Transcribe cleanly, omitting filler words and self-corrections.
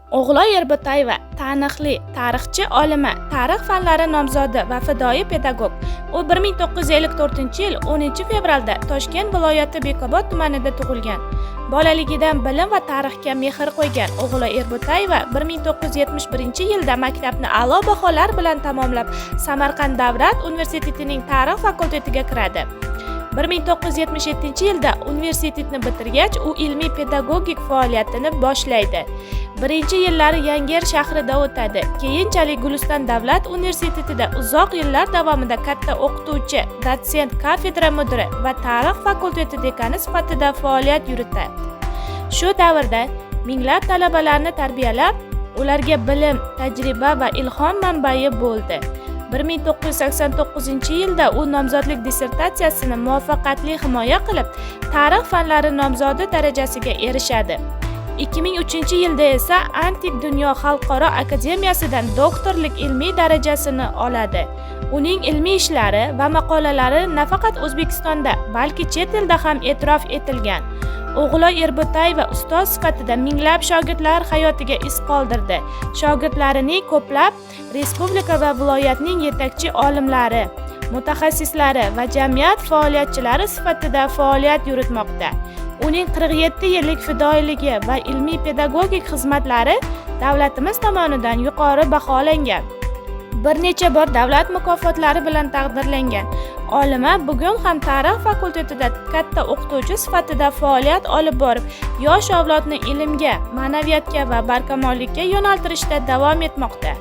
O'g'loy Erbo'tayeva taniqli tarixchi, olima, tarix fanlari nomzodi va fidoyi pedagog. U 1954-yil 10-fevralda Toshkent viloyati Bekobod tumanida tug'ilgan. Bolaligidan bilim va tarixga mehr qo'ygan O'g'loy Erbo'tayeva 1971-yilda maktabni a'lo baholar bilan tamomlab, Samarqand davlat universitetining tarix fakultetiga kiradi. 1977-yilda universitetni bitirgach, u ilmiy pedagogik faoliyatini boshlaydi. Birinchi yillari Yangiyer shahrida o'tadi. Keyinchalik Guliston davlat universitetida uzoq yillar davomida katta o'qituvchi, dotsent, kafedra mudiri va tarix fakulteti dekani sifatida faoliyat yuritadi. Shu davrda minglab talabalarni tarbiyalab, ularga bilim, tajriba va ilhom manbai bo'ldi. 1989-yilda u nomzodlik dissertatsiyasini muvaffaqiyatli himoya qilib, tarix fanlari nomzodi darajasiga erishadi. 2003-yilda esa Antik dunyo xalqaro akademiyasidan doktorlik ilmiy darajasini oladi. Uning ilmiy ishlari va maqolalari nafaqat O'zbekistonda, balki chet elda ham e'tirof etilgan. O'g'loy Erbo'tayeva ustoz sifatida minglab shogirdlar hayotiga iz qoldirdi. Shogirdlarining ko'plab respublika va viloyatning yetakchi olimlari, mutaxassislari va jamiyat faoliyatchilari sifatida faoliyat yuritmoqda. Uning 47 yillik fidoyiligi va ilmiy pedagogik xizmatlari davlatimiz tomonidan yuqori baholangan. Bir necha bor davlat mukofotlari bilan taqdirlangan. Olima bugun ham tarix fakultetida katta o'qituvchi sifatida faoliyat olib borib, yosh avlodni ilmga, ma'naviyatga va barkamollikka yo'naltirishda davom etmoqda.